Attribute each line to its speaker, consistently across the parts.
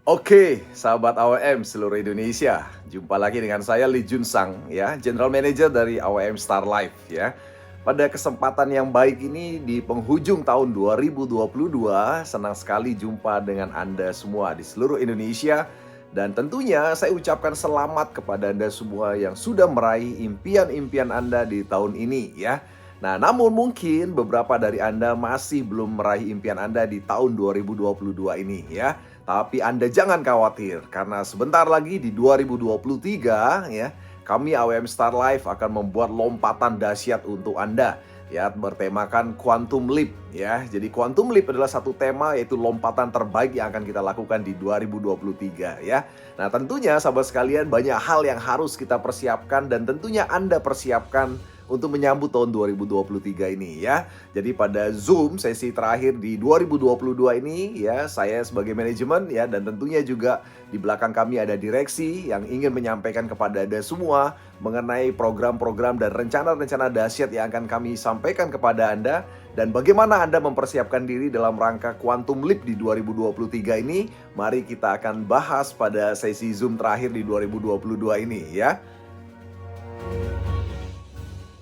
Speaker 1: Oke, sahabat AWM seluruh Indonesia. Jumpa lagi dengan saya Lee Jun Sang ya, General Manager dari AWM Star Life ya. Pada kesempatan yang baik ini di penghujung tahun 2022, senang sekali jumpa dengan Anda semua di seluruh Indonesia dan tentunya saya ucapkan selamat kepada Anda semua yang sudah meraih impian-impian Anda di tahun ini ya. Nah, namun mungkin beberapa dari Anda masih belum meraih impian Anda di tahun 2022 ini ya. Tapi Anda jangan khawatir karena sebentar lagi di 2023 ya, kami AWM Star Life akan membuat lompatan dahsyat untuk Anda ya, bertemakan Quantum Leap ya. Jadi Quantum Leap adalah satu tema, yaitu lompatan terbaik yang akan kita lakukan di 2023 ya. Nah, tentunya sahabat sekalian, banyak hal yang harus kita persiapkan dan tentunya Anda persiapkan untuk menyambut tahun 2023 ini ya. Jadi pada Zoom sesi terakhir di 2022 ini ya, saya sebagai manajemen ya, dan tentunya juga di belakang kami ada direksi yang ingin menyampaikan kepada Anda semua mengenai program-program dan rencana-rencana dahsyat yang akan kami sampaikan kepada Anda, dan bagaimana Anda mempersiapkan diri dalam rangka Quantum Leap di 2023 ini. Mari kita akan bahas pada sesi Zoom terakhir di 2022 ini ya.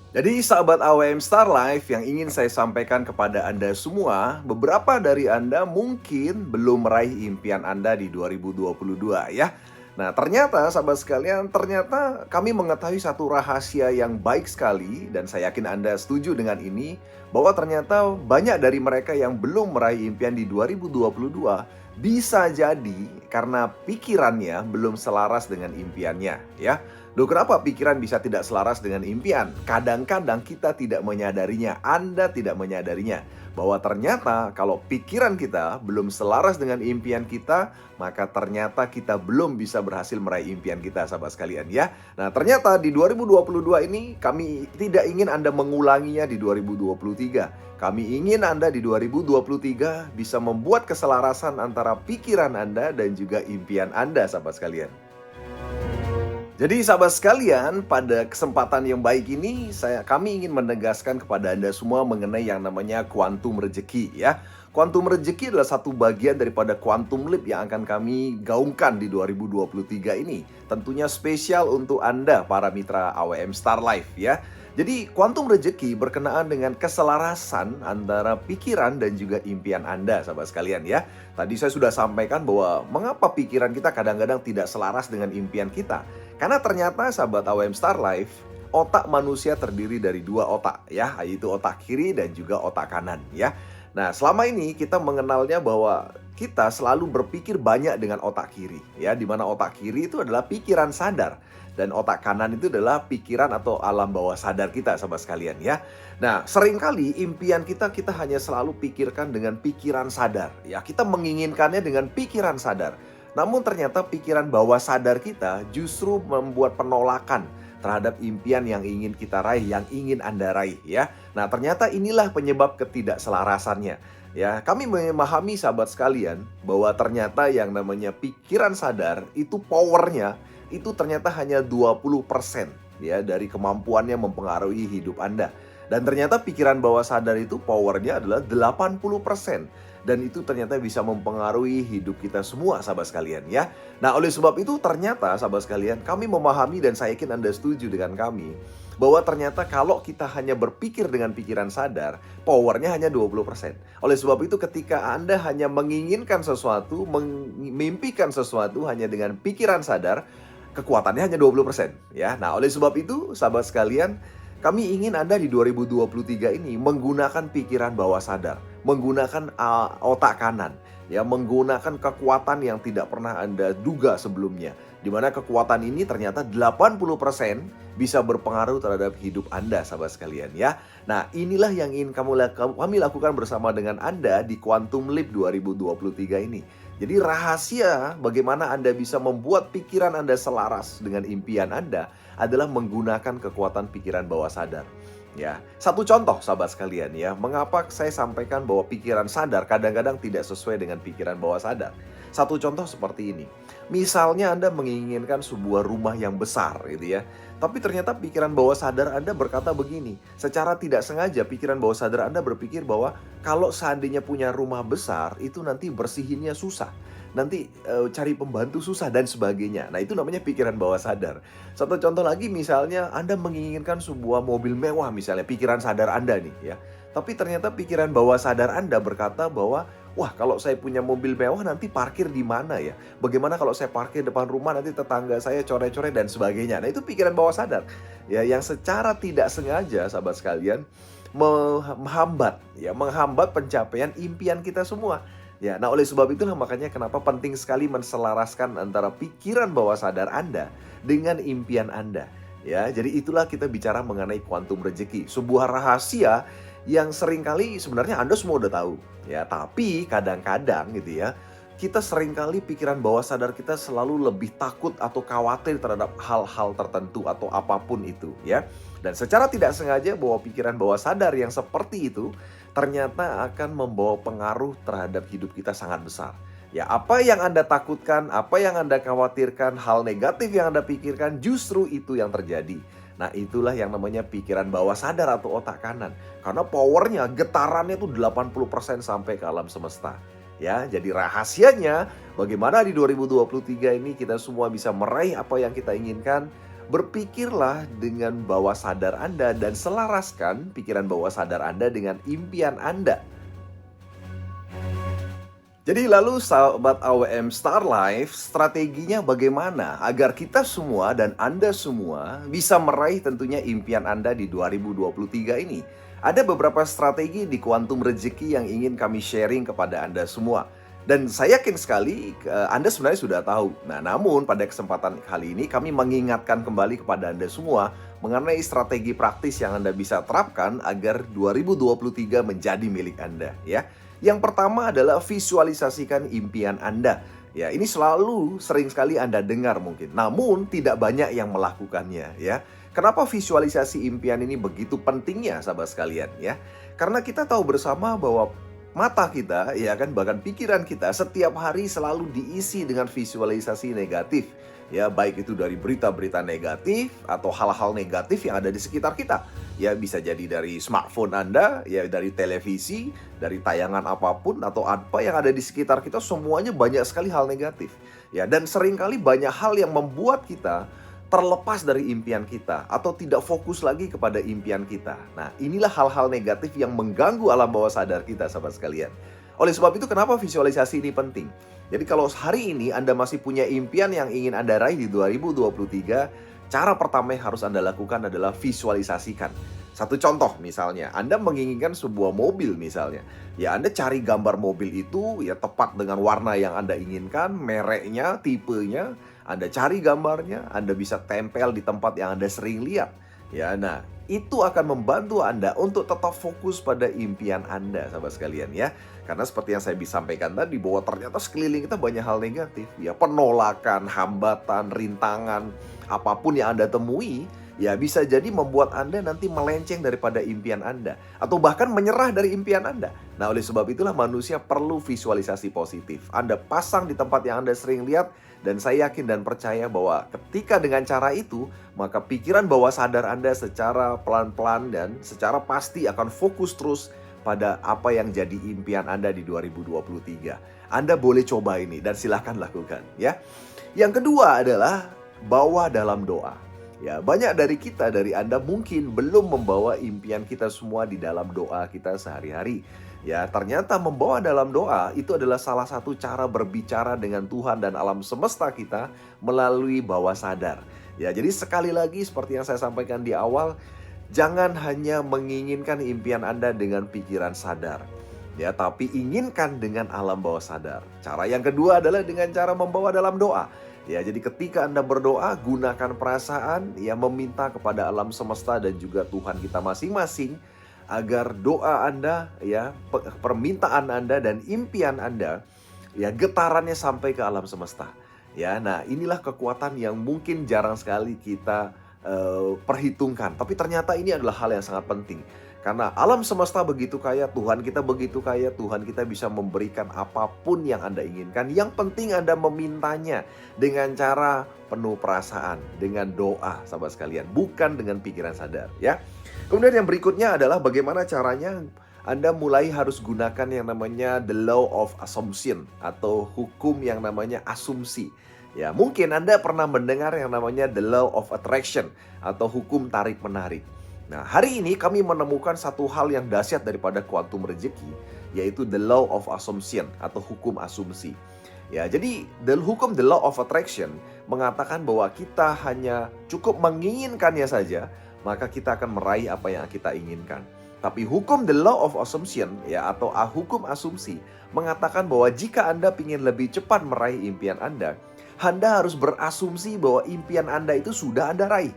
Speaker 1: Jadi sahabat AWM Star Life, yang ingin saya sampaikan kepada Anda semua, beberapa dari Anda mungkin belum meraih impian Anda di 2022 ya. Nah, ternyata sahabat sekalian, ternyata kami mengetahui satu rahasia yang baik sekali, dan saya yakin Anda setuju dengan ini, bahwa ternyata banyak dari mereka yang belum meraih impian di 2022 bisa jadi karena pikirannya belum selaras dengan impiannya ya. Loh, kenapa pikiran bisa tidak selaras dengan impian? Kadang-kadang kita tidak menyadarinya, Anda tidak menyadarinya, bahwa ternyata kalau pikiran kita belum selaras dengan impian kita, maka ternyata kita belum bisa berhasil meraih impian kita, sahabat sekalian ya. Nah, ternyata di 2022 ini kami tidak ingin Anda mengulanginya di 2023. Kami ingin Anda di 2023 bisa membuat keselarasan antara pikiran Anda dan juga impian Anda, sahabat sekalian. Jadi sahabat sekalian, pada kesempatan yang baik ini kami ingin menegaskan kepada Anda semua mengenai yang namanya kuantum rezeki ya. Kuantum rezeki adalah satu bagian daripada quantum leap yang akan kami gaungkan di 2023 ini. Tentunya spesial untuk Anda para mitra AWM Star Life ya. Jadi kuantum rezeki berkenaan dengan keselarasan antara pikiran dan juga impian Anda, sahabat sekalian ya. Tadi saya sudah sampaikan bahwa mengapa pikiran kita kadang-kadang tidak selaras dengan impian kita. Karena ternyata sahabat AWM Star Life, otak manusia terdiri dari dua otak ya, yaitu otak kiri dan juga otak kanan ya. Nah, selama ini kita mengenalnya bahwa kita selalu berpikir banyak dengan otak kiri ya, di mana otak kiri itu adalah pikiran sadar dan otak kanan itu adalah pikiran atau alam bawah sadar kita, sahabat sekalian ya. Nah, seringkali impian kita hanya selalu pikirkan dengan pikiran sadar ya, kita menginginkannya dengan pikiran sadar. Namun ternyata pikiran bawah sadar kita justru membuat penolakan terhadap impian yang ingin kita raih, yang ingin Anda raih ya. Nah, ternyata inilah penyebab ketidakselarasannya. Ya, kami memahami sahabat sekalian bahwa ternyata yang namanya pikiran sadar itu powernya itu ternyata hanya 20% ya dari kemampuannya mempengaruhi hidup Anda. Dan ternyata pikiran bawah sadar itu powernya adalah 80%. Dan itu ternyata bisa mempengaruhi hidup kita semua, sahabat sekalian ya. Nah, oleh sebab itu ternyata sahabat sekalian, kami memahami dan saya yakin Anda setuju dengan kami, bahwa ternyata kalau kita hanya berpikir dengan pikiran sadar, powernya hanya 20%. Oleh sebab itu ketika Anda hanya menginginkan sesuatu, memimpikan sesuatu hanya dengan pikiran sadar, kekuatannya hanya 20% ya. Nah, oleh sebab itu sahabat sekalian, kami ingin Anda di 2023 ini menggunakan pikiran bawah sadar, menggunakan otak kanan, ya, menggunakan kekuatan yang tidak pernah Anda duga sebelumnya. Di mana kekuatan ini ternyata 80% bisa berpengaruh terhadap hidup Anda, sahabat sekalian ya. Nah, inilah yang ingin kami lakukan bersama dengan Anda di Quantum Leap 2023 ini. Jadi rahasia bagaimana Anda bisa membuat pikiran Anda selaras dengan impian Anda adalah menggunakan kekuatan pikiran bawah sadar. Ya, satu contoh sahabat sekalian ya, mengapa saya sampaikan bahwa pikiran sadar kadang-kadang tidak sesuai dengan pikiran bawah sadar. Satu contoh seperti ini. Misalnya Anda menginginkan sebuah rumah yang besar gitu ya. Tapi ternyata pikiran bawah sadar Anda berkata begini. Secara tidak sengaja pikiran bawah sadar Anda berpikir bahwa kalau seandainya punya rumah besar itu nanti bersihinnya susah. nanti cari pembantu susah dan sebagainya. Nah, itu namanya pikiran bawah sadar. Satu contoh lagi misalnya Anda menginginkan sebuah mobil mewah misalnya, pikiran sadar Anda nih ya. Tapi ternyata pikiran bawah sadar Anda berkata bahwa, "Wah, kalau saya punya mobil mewah nanti parkir di mana ya? Bagaimana kalau saya parkir depan rumah nanti tetangga saya coret-coret dan sebagainya." Nah, itu pikiran bawah sadar. Ya, yang secara tidak sengaja sahabat sekalian menghambat pencapaian impian kita semua. Ya, nah oleh sebab itulah makanya kenapa penting sekali menselaraskan antara pikiran bawah sadar Anda dengan impian Anda. Ya, jadi itulah kita bicara mengenai kuantum rezeki, sebuah rahasia yang seringkali sebenarnya Anda semua udah tahu. Ya, tapi kadang-kadang gitu ya, kita seringkali pikiran bawah sadar kita selalu lebih takut atau khawatir terhadap hal-hal tertentu atau apapun itu, ya. Dan secara tidak sengaja bahwa pikiran bawah sadar yang seperti itu ternyata akan membawa pengaruh terhadap hidup kita sangat besar. Ya, apa yang Anda takutkan, apa yang Anda khawatirkan, hal negatif yang Anda pikirkan, justru itu yang terjadi. Nah, itulah yang namanya pikiran bawah sadar atau otak kanan. Karena powernya, getarannya itu 80% sampai ke alam semesta. Ya, jadi rahasianya bagaimana di 2023 ini kita semua bisa meraih apa yang kita inginkan. Berpikirlah dengan bawah sadar Anda dan selaraskan pikiran bawah sadar Anda dengan impian Anda. Jadi lalu sahabat AWM Star Life, strateginya bagaimana agar kita semua dan Anda semua bisa meraih tentunya impian Anda di 2023 ini? Ada beberapa strategi di kuantum rezeki yang ingin kami sharing kepada Anda semua. Dan saya yakin sekali Anda sebenarnya sudah tahu. Nah, namun pada kesempatan kali ini kami mengingatkan kembali kepada Anda semua mengenai strategi praktis yang Anda bisa terapkan agar 2023 menjadi milik Anda, ya. Yang pertama adalah visualisasikan impian Anda. Ya, ini selalu sering sekali Anda dengar mungkin, namun tidak banyak yang melakukannya, ya. Kenapa visualisasi impian ini begitu pentingnya, sahabat sekalian, ya? Karena kita tahu bersama bahwa mata kita, ya kan, bahkan pikiran kita setiap hari selalu diisi dengan visualisasi negatif. Ya, baik itu dari berita-berita negatif atau hal-hal negatif yang ada di sekitar kita. Ya, bisa jadi dari smartphone Anda, ya dari televisi, dari tayangan apapun atau apa yang ada di sekitar kita, semuanya banyak sekali hal negatif. Ya, dan seringkali banyak hal yang membuat kita terlepas dari impian kita atau tidak fokus lagi kepada impian kita. Nah, inilah hal-hal negatif yang mengganggu alam bawah sadar kita, sahabat sekalian. Oleh sebab itu kenapa visualisasi ini penting? Jadi kalau hari ini Anda masih punya impian yang ingin Anda raih di 2023, cara pertama yang harus Anda lakukan adalah visualisasikan. Satu contoh misalnya, Anda menginginkan sebuah mobil misalnya. Ya, Anda cari gambar mobil itu ya tepat dengan warna yang Anda inginkan, mereknya, tipenya. Anda cari gambarnya, Anda bisa tempel di tempat yang Anda sering lihat. Ya, nah, itu akan membantu Anda untuk tetap fokus pada impian Anda, sahabat sekalian, ya. Karena seperti yang saya bisa sampaikan tadi, bahwa ternyata sekeliling kita banyak hal negatif. Ya, penolakan, hambatan, rintangan, apapun yang Anda temui, ya bisa jadi membuat Anda nanti melenceng daripada impian Anda. Atau bahkan menyerah dari impian Anda. Nah, oleh sebab itulah manusia perlu visualisasi positif. Anda pasang di tempat yang Anda sering lihat. Dan saya yakin dan percaya bahwa ketika dengan cara itu, maka pikiran bawah sadar Anda secara pelan-pelan dan secara pasti akan fokus terus pada apa yang jadi impian Anda di 2023. Anda boleh coba ini dan silahkan lakukan, ya. Yang kedua adalah bawa dalam doa. Ya, banyak dari kita, dari Anda mungkin belum membawa impian kita semua di dalam doa kita sehari-hari. Ya, ternyata membawa dalam doa itu adalah salah satu cara berbicara dengan Tuhan dan alam semesta kita melalui bawah sadar. Ya, jadi sekali lagi seperti yang saya sampaikan di awal, jangan hanya menginginkan impian Anda dengan pikiran sadar. Ya, tapi inginkan dengan alam bawah sadar. Cara yang kedua adalah dengan cara membawa dalam doa. Ya, jadi ketika Anda berdoa, gunakan perasaan yang meminta kepada alam semesta dan juga Tuhan kita masing-masing agar doa Anda, ya, permintaan Anda dan impian Anda, ya, getarannya sampai ke alam semesta. Ya, nah inilah kekuatan yang mungkin jarang sekali kita perhitungkan. Tapi ternyata ini adalah hal yang sangat penting. Karena alam semesta begitu kaya, Tuhan kita begitu kaya, Tuhan kita bisa memberikan apapun yang Anda inginkan. Yang penting Anda memintanya dengan cara penuh perasaan, dengan doa, sahabat sekalian, bukan dengan pikiran sadar, ya. Kemudian yang berikutnya adalah bagaimana caranya Anda mulai harus gunakan yang namanya the law of assumption atau hukum yang namanya asumsi. Ya, mungkin Anda pernah mendengar yang namanya the law of attraction atau hukum tarik-menarik. Nah, hari ini kami menemukan satu hal yang dahsyat daripada kuantum rezeki, yaitu the law of assumption atau hukum asumsi. Ya, jadi the law of attraction mengatakan bahwa kita hanya cukup menginginkannya saja, maka kita akan meraih apa yang kita inginkan. Tapi hukum the law of assumption ya atau hukum asumsi mengatakan bahwa jika Anda ingin lebih cepat meraih impian Anda harus berasumsi bahwa impian Anda itu sudah Anda raih.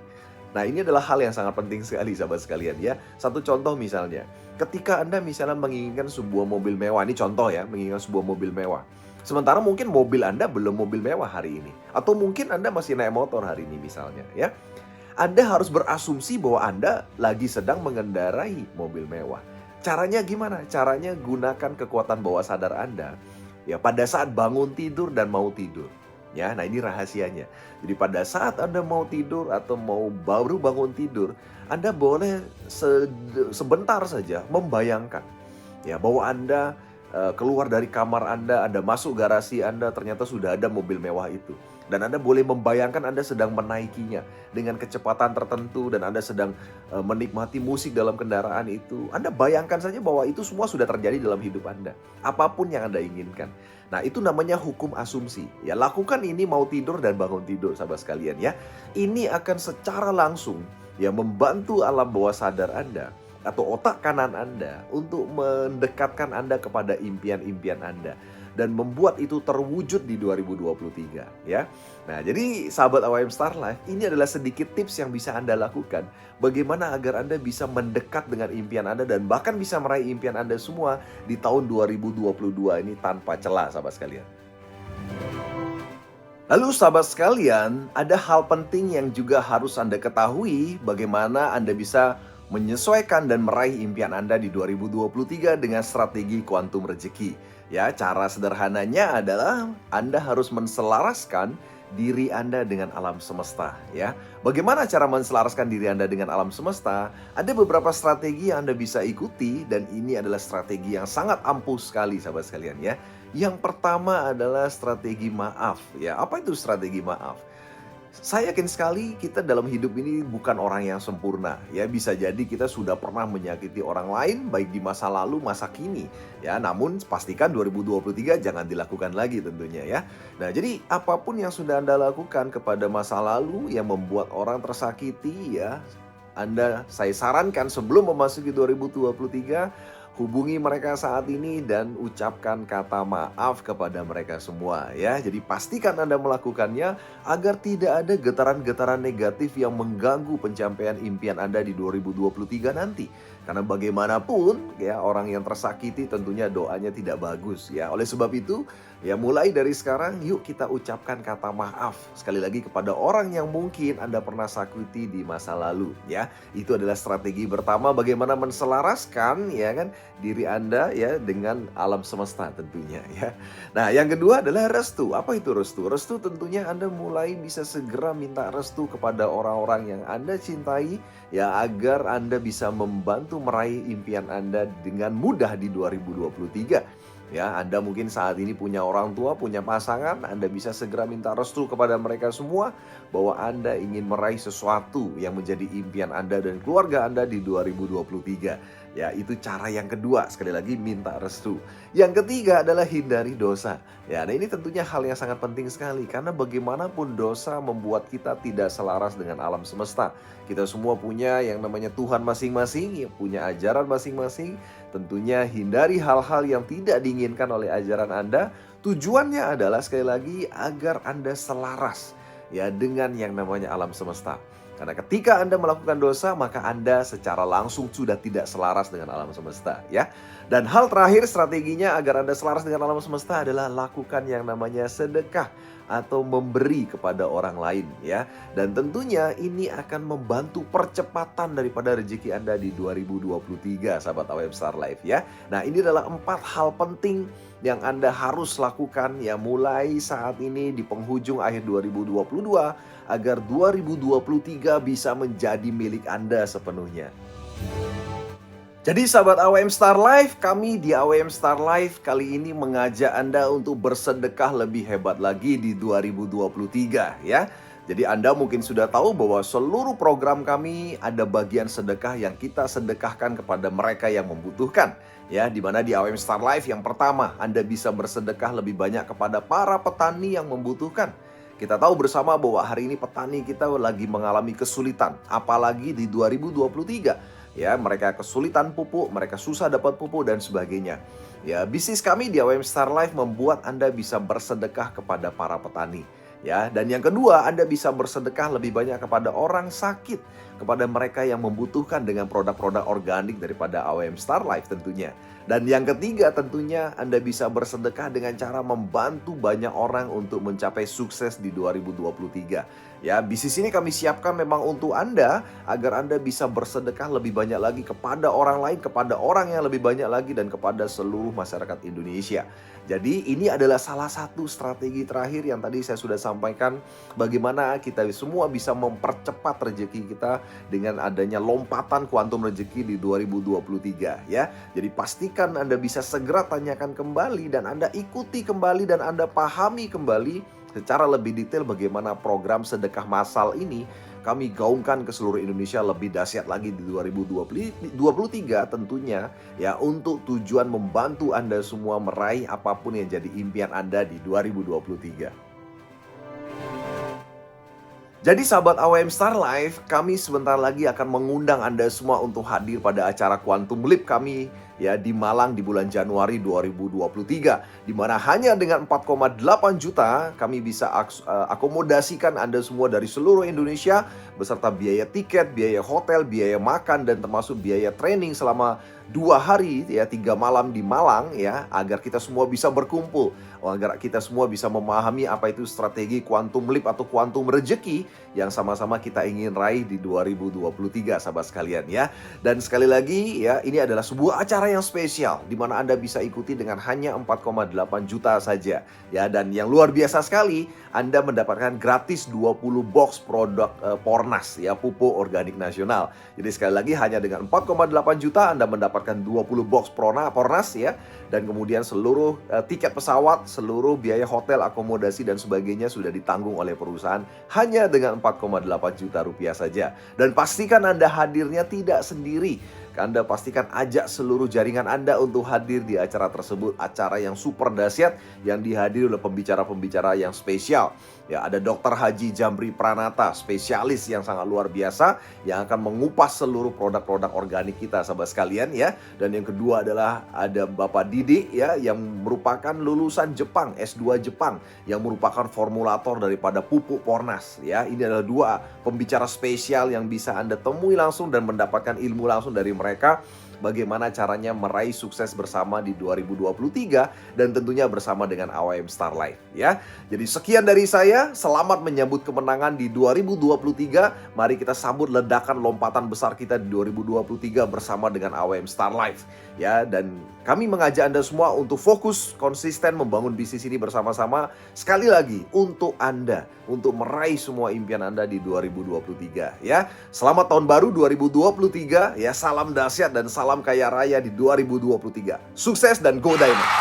Speaker 1: Nah, ini adalah hal yang sangat penting sekali sahabat sekalian ya. Satu contoh misalnya, ketika Anda misalnya menginginkan sebuah mobil mewah, ini contoh ya, menginginkan sebuah mobil mewah. Sementara mungkin mobil Anda belum mobil mewah hari ini. Atau mungkin Anda masih naik motor hari ini misalnya ya. Anda harus berasumsi bahwa Anda lagi sedang mengendarai mobil mewah. Caranya gimana? Caranya gunakan kekuatan bawah sadar Anda. Ya, pada saat bangun tidur dan mau tidur. Ya, nah ini rahasianya. Jadi pada saat Anda mau tidur atau baru bangun tidur, Anda boleh sebentar saja membayangkan ya bahwa Anda keluar dari kamar Anda masuk garasi Anda, ternyata sudah ada mobil mewah itu. Dan Anda boleh membayangkan Anda sedang menaikinya dengan kecepatan tertentu dan Anda sedang menikmati musik dalam kendaraan itu. Anda bayangkan saja bahwa itu semua sudah terjadi dalam hidup Anda. Apapun yang Anda inginkan. Nah, itu namanya hukum asumsi. Ya, lakukan ini mau tidur dan bangun tidur sahabat sekalian ya. Ini akan secara langsung ya membantu alam bawah sadar Anda atau otak kanan Anda untuk mendekatkan Anda kepada impian-impian Anda dan membuat itu terwujud di 2023 ya. Nah, jadi sahabat AWM Star Life, ini adalah sedikit tips yang bisa Anda lakukan bagaimana agar Anda bisa mendekat dengan impian Anda dan bahkan bisa meraih impian Anda semua di tahun 2022 ini tanpa celah sahabat sekalian. Lalu sahabat sekalian, ada hal penting yang juga harus Anda ketahui bagaimana Anda bisa menyesuaikan dan meraih impian Anda di 2023 dengan strategi kuantum rezeki. Ya, cara sederhananya adalah Anda harus menselaraskan diri Anda dengan alam semesta, ya. Bagaimana cara menselaraskan diri Anda dengan alam semesta? Ada beberapa strategi yang Anda bisa ikuti dan ini adalah strategi yang sangat ampuh sekali sahabat sekalian ya. Yang pertama adalah strategi maaf, ya. Apa itu strategi maaf? Saya yakin sekali kita dalam hidup ini bukan orang yang sempurna. Ya, bisa jadi kita sudah pernah menyakiti orang lain baik di masa lalu, masa kini. Ya, namun pastikan 2023 jangan dilakukan lagi tentunya ya. Nah, jadi apapun yang sudah Anda lakukan kepada masa lalu yang membuat orang tersakiti ya, saya sarankan sebelum memasuki 2023 hubungi mereka saat ini dan ucapkan kata maaf kepada mereka semua ya. Jadi pastikan Anda melakukannya agar tidak ada getaran-getaran negatif yang mengganggu pencapaian impian Anda di 2023 nanti. Karena bagaimanapun ya orang yang tersakiti tentunya doanya tidak bagus ya. Oleh sebab itu ya mulai dari sekarang yuk kita ucapkan kata maaf sekali lagi kepada orang yang mungkin Anda pernah sakiti di masa lalu ya. Itu adalah strategi pertama bagaimana menselaraskan ya kan diri Anda ya dengan alam semesta tentunya ya. Nah, yang kedua adalah restu. Apa itu restu? Restu tentunya Anda mulai bisa segera minta restu kepada orang-orang yang Anda cintai ya agar Anda bisa membantu meraih impian Anda dengan mudah di 2023. Ya, Anda mungkin saat ini punya orang tua, punya pasangan, Anda bisa segera minta restu kepada mereka semua bahwa Anda ingin meraih sesuatu yang menjadi impian Anda dan keluarga Anda di 2023. Ya, itu cara yang kedua, sekali lagi minta restu. Yang ketiga adalah hindari dosa. Ya, nah ini tentunya hal yang sangat penting sekali karena bagaimanapun dosa membuat kita tidak selaras dengan alam semesta. Kita semua punya yang namanya Tuhan masing-masing, punya ajaran masing-masing. Tentunya hindari hal-hal yang tidak diinginkan oleh ajaran Anda. Tujuannya adalah sekali lagi agar Anda selaras ya dengan yang namanya alam semesta. Karena ketika Anda melakukan dosa, maka Anda secara langsung sudah tidak selaras dengan alam semesta ya. Dan hal terakhir strateginya agar Anda selaras dengan alam semesta adalah lakukan yang namanya sedekah atau memberi kepada orang lain ya. Dan tentunya ini akan membantu percepatan daripada rezeki Anda di 2023 sahabat AWM Star Life ya. Nah, ini adalah 4 hal penting yang Anda harus lakukan ya mulai saat ini di penghujung akhir 2022 agar 2023 bisa menjadi milik Anda sepenuhnya. Jadi sahabat AWM Star Life, kami di AWM Star Life kali ini mengajak Anda untuk bersedekah lebih hebat lagi di 2023 ya. Jadi Anda mungkin sudah tahu bahwa seluruh program kami ada bagian sedekah yang kita sedekahkan kepada mereka yang membutuhkan. Ya, di mana di AWM Star Life yang pertama, Anda bisa bersedekah lebih banyak kepada para petani yang membutuhkan. Kita tahu bersama bahwa hari ini petani kita lagi mengalami kesulitan, apalagi di 2023. Ya, mereka kesulitan pupuk, mereka susah dapat pupuk dan sebagainya. Ya, bisnis kami di AWM Star Life membuat Anda bisa bersedekah kepada para petani. Ya, dan yang kedua, Anda bisa bersedekah lebih banyak kepada orang sakit, kepada mereka yang membutuhkan dengan produk-produk organik daripada AWM Star Life tentunya. Dan yang ketiga tentunya Anda bisa bersedekah dengan cara membantu banyak orang untuk mencapai sukses di 2023. Ya, bisnis ini kami siapkan memang untuk Anda agar Anda bisa bersedekah lebih banyak lagi kepada orang lain, kepada orang yang lebih banyak lagi dan kepada seluruh masyarakat Indonesia. Jadi ini adalah salah satu strategi terakhir yang tadi saya sudah sampaikan, bagaimana kita semua bisa mempercepat rezeki kita dengan adanya lompatan kuantum rezeki di 2023 ya. Jadi pastikan Anda bisa segera tanyakan kembali dan Anda ikuti kembali dan Anda pahami kembali secara lebih detail bagaimana program sedekah massal ini kami gaungkan ke seluruh Indonesia lebih dahsyat lagi di 2023 tentunya ya, untuk tujuan membantu Anda semua meraih apapun yang jadi impian Anda di 2023. Jadi sahabat AWM Star Life, kami sebentar lagi akan mengundang Anda semua untuk hadir pada acara Quantum Leap kami ya di Malang di bulan Januari 2023, di mana hanya dengan 4,8 juta kami bisa akomodasikan Anda semua dari seluruh Indonesia beserta biaya tiket, biaya hotel, biaya makan dan termasuk biaya training selama 2 hari ya, 3 malam di Malang ya, agar kita semua bisa berkumpul, agar kita semua bisa memahami apa itu strategi quantum leap atau quantum rezeki yang sama-sama kita ingin raih di 2023 sahabat sekalian ya. Dan sekali lagi ya, ini adalah sebuah acara yang spesial di mana Anda bisa ikuti dengan hanya 4,8 juta saja ya, dan yang luar biasa sekali, Anda mendapatkan gratis 20 box produk Pornas ya, pupuk organik nasional. Jadi sekali lagi hanya dengan 4,8 juta Anda mendapatkan 20 box Pornas ya, dan kemudian seluruh tiket pesawat, seluruh biaya hotel, akomodasi dan sebagainya sudah ditanggung oleh perusahaan hanya dengan 4,8 juta rupiah saja. Dan pastikan Anda hadirnya tidak sendiri. Anda pastikan ajak seluruh jaringan Anda untuk hadir di acara tersebut, acara yang super dahsyat yang dihadiri oleh pembicara-pembicara yang spesial. Ya, ada Dr. Haji Jamri Pranata, spesialis yang sangat luar biasa yang akan mengupas seluruh produk-produk organik kita sahabat sekalian ya. Dan yang kedua adalah ada Bapak Didi ya, yang merupakan lulusan Jepang, S2 Jepang, yang merupakan formulator daripada pupuk Pornas ya. Ini adalah dua pembicara spesial yang bisa Anda temui langsung dan mendapatkan ilmu langsung dari mereka, bagaimana caranya meraih sukses bersama di 2023 dan tentunya bersama dengan AWM Star Life ya. Jadi sekian dari saya, selamat menyambut kemenangan di 2023. Mari kita sambut ledakan lompatan besar kita di 2023 bersama dengan AWM Star Life ya. Dan kami mengajak Anda semua untuk fokus konsisten membangun bisnis ini bersama-sama, sekali lagi untuk Anda, untuk meraih semua impian Anda di 2023 ya. Selamat tahun baru 2023 ya, salam dahsyat dan salam kaya raya di 2023. Sukses dan go Diamond.